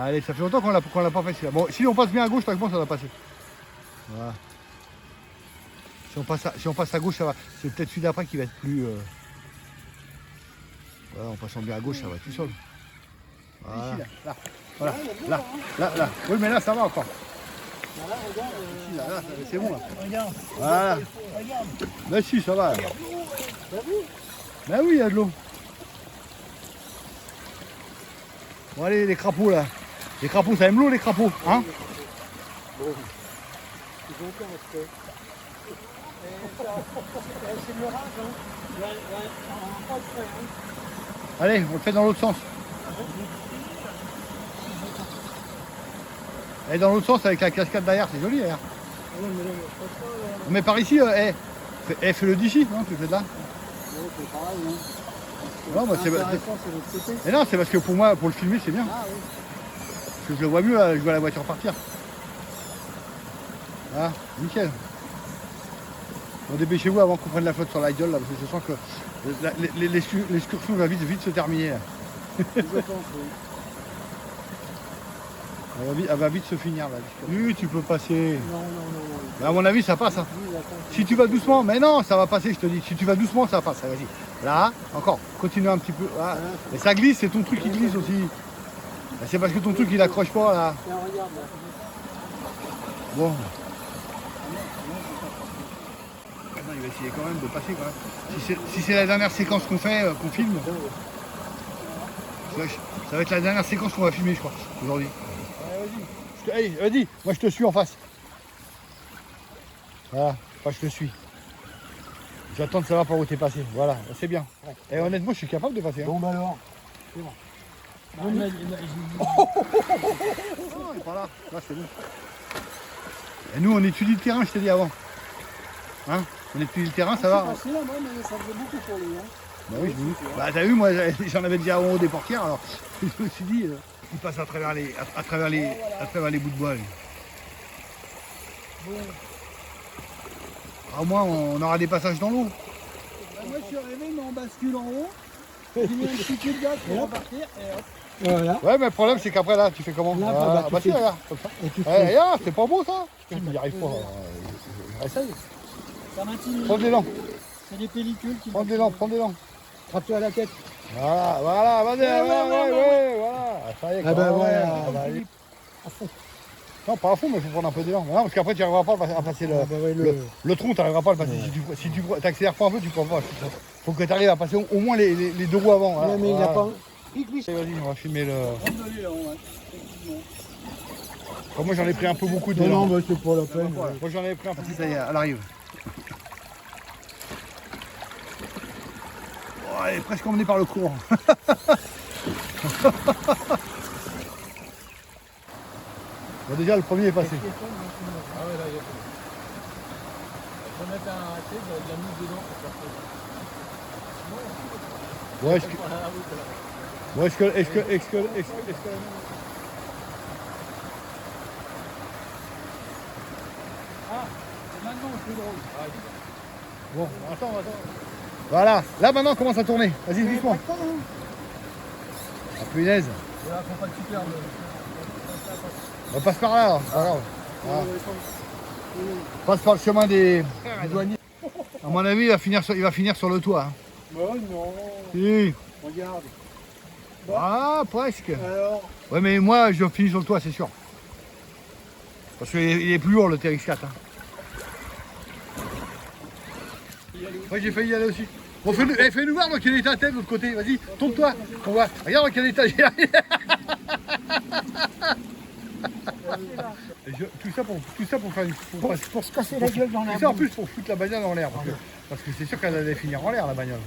Allez, ça fait longtemps qu'on l'a pas fait celui-là. Bon, si on passe bien à gauche, logiquement, ça va passer. Voilà. Si on passe à gauche, ça va. C'est peut-être celui d'après qui va être plus... Voilà, en passant bien à gauche, ça va tout seul. Voilà. Ici, là. Voilà. Là. Oui, mais là, ça va encore. Là, regarde. Ici, là, c'est bon, là. Regarde. Voilà. Regarde. Là, si, ça va. T'as vu? Ben oui, il y a de l'eau. Bon, allez, les crapauds, là. Les crapauds, ça aime l'eau, les crapauds, hein? Bon. Ils ont qu'un aspect. C'est de l'orage, hein? On va pas le faire, hein? Allez, on le fait dans l'autre sens. Et dans l'autre sens, avec la cascade derrière, c'est joli, derrière. Ah non, mais là, je passe pas, là. Mais par ici, fais-le d'ici, non? Tu fais de là? Non, c'est pareil, hein. Non, moi, c'est... Intéressant, c'est l'autre côté. Mais non, c'est parce que pour moi, pour le filmer, c'est bien. Ah oui. Parce que je le vois mieux, là, je vois la voiture partir. Ah, nickel. Bon, dépêchez-vous avant qu'on prenne la flotte sur la gueule, là, parce que je sens que l'excursion va vite se terminer. Là. Je pense, oui. Elle va vite se finir, là. Oui, tu peux passer. Non. Mais à mon avis, ça passe. Hein. Oui, attends. Si tu vas doucement, mais non, ça va passer, je te dis. Si tu vas doucement, ça passe. Vas-y. Là, encore. Continue un petit peu. Voilà. Mais ça glisse, c'est ton truc qui glisse aussi. C'est parce que ton truc, il accroche pas, là. Tiens, regarde, là. Bon. Attends, il va essayer quand même de passer, quand même. Si c'est la dernière séquence qu'on fait, qu'on filme, ça va être la dernière séquence qu'on va filmer, je crois, aujourd'hui. Ouais, vas-y. Allez, vas-y, moi je te suis en face. Voilà, moi je te suis. J'attends de savoir par où t'es passé. Voilà, c'est bien. Et honnêtement, je suis capable de passer. Hein. Bon, bah alors. C'est bon. Non, il est pas là. Là, c'est bon. Et nous, on étudie le terrain, je t'ai dit avant. Hein? On étudie le terrain, ça va. Je suis passé là, moi, mais ça faisait beaucoup pour lui. Hein. Bah oui, je me dis. Bah t'as vu, moi j'en avais déjà en haut des portières, alors je me suis dit, il passe à travers les bouts de bois. Lui. Bon. Au moins on aura des passages dans l'eau. Bah, moi, je suis arrivé, mais on bascule en haut. J'ai mis un petit coup de gaz pour repartir, et hop. Voilà. Ouais, mais le problème c'est qu'après là, tu fais comment? Là, Ah, bah, bah tu tiens, fais- regarde, comme ça. Et tu Ouais, regarde, c'est pas beau ça? Je n'y arrive pas. Essaye. Ça m'intime. Prends des lents, C'est des pellicules qui prends des lents. Frappe-toi à la tête. Voilà, vas-y, ouais, voilà. Ah, ça y est, Ah bah quand voilà, même. bah, À fond. Non, pas à fond, mais il faut prendre un peu d'élan. Non, parce qu'après, tu n'arriveras pas à passer le tronc, tu n'arriveras pas à le passer. Ouais. Si tu t'accélères pas un peu, tu ne peux pas. Il faut que tu arrives à passer au moins les deux roues avant. Voilà. Ouais, mais il n'y a pas. Allez, vas-y, on va filmer le. Randonnée, là, ouais. Effectivement. Enfin, moi, j'en ai pris un peu beaucoup de Non, d'élan. non, bah, c'est pas la peine. Moi, j'en ai pris un peu. Ça y est, elle arrive. Oh, elle est presque emmenée par le courant. Bon, déjà, le premier est passé. Ah ouais, là, il y a tout. Je vais mettre de la mousse dedans pour faire Ouais, est-ce que Ah, maintenant, c'est drôle. Bon, attends. Voilà, là maintenant, on commence à tourner. Vas-y, doucement. Ah, punaise. Là, faut pas le super. On passe par là, c'est pas grave. Voilà. Passe par le chemin des douaniers. À mon avis, il va finir sur le toit. Hein. Oh non. Si. Regarde. Ah, presque. Alors. Ouais, mais moi, je finis sur le toit, c'est sûr. Parce qu'il est plus lourd, le TX4. Hein. Ouais, j'ai failli y aller aussi. Bon, fais-nous voir dans quel état t'es de l'autre côté. Vas-y, tourne-toi. On voit. Regarde dans quel état j'ai. Tout ça pour faire Pour se casser la gueule dans la tout ça en plus pour foutre la bagnole en l'air. Parce que c'est sûr qu'elle allait finir en l'air, la bagnole.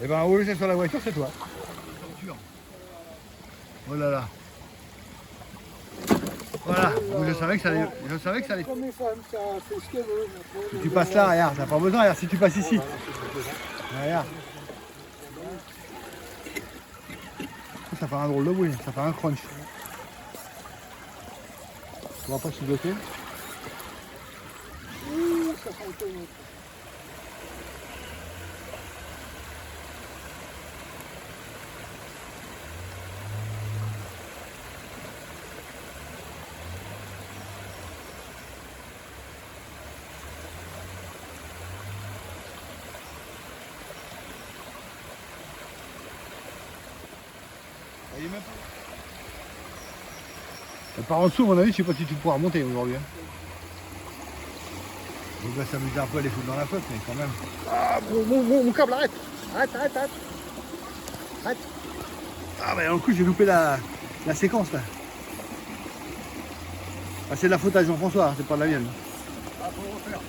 Et ben, au lieu d'être sur la voiture, c'est toi. Oh là là. Voilà, donc je savais que ça allait. Comme les femmes, ça fait ce qu'elle veut. Si tu passes là, regarde, t'as pas besoin, regarde, si tu passes ici. Regarde. Ça fait un drôle de bruit, ça fait un crunch. Tu vois pas que je suis bloqué? Ça fait un peu. Il est même pas... Par en dessous, à mon avis, je sais pas si tu pourras remonter aujourd'hui. Hein. On va s'amuser un peu à les foutre dans la flotte, mais quand même. Ah, mon câble, arrête. Arrête. Ah, bah, dans le coup, j'ai loupé la séquence là. Ah, c'est de la faute à Jean-François, hein, c'est pas de la mienne. Ah, faut le refaire.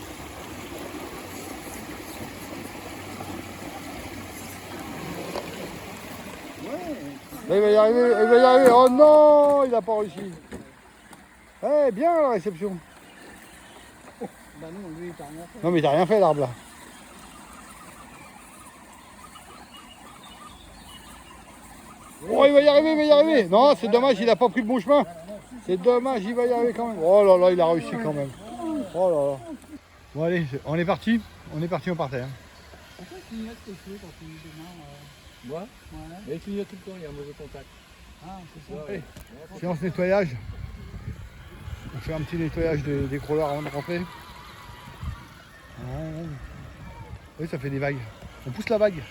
Ouais. Il va y arriver, Oh non, il a pas réussi. Eh, bien la réception. Bah non, lui, il t'a rien fait. Non, mais t'as rien fait l'arbre là. Oh, il va y arriver. Non, c'est dommage, il a pas pris le bon chemin. C'est dommage, il va y arriver quand même. Oh là là, il a réussi quand même. Oh là là. Bon allez, on est parti, on partait. Hein. Pourquoi il clignote tes cheveux quand tu dis demain Moi Ouais. Mais il clignote tout le temps, il y a un mauvais contact. Ah, c'est ça. Allez, séance nettoyage. On fait un petit nettoyage des crawlers avant de rentrer. Oui, ça fait des vagues. On pousse la vague.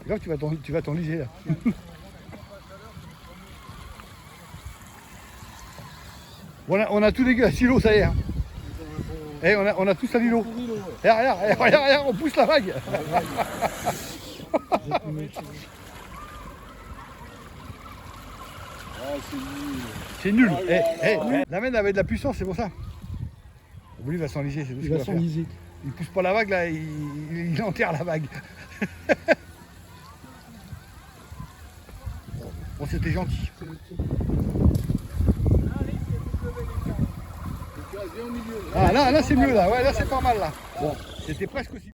Là, tu vas t'enliser là. On a tout dégueulasse l'eau, ça y est. Hein. Eh, on a tout sali l'eau. Regarde, on pousse la vague. C'est nul. La mène avait de la puissance, c'est pour ça. Lui, il va s'enliser, c'est tout ce qu'il va faire. Il pousse pas la vague, là, il enterre la vague. Bon, c'était gentil. Ah, là c'est mieux, là. Ouais, là, c'est pas mal, là. Bon, c'était presque aussi.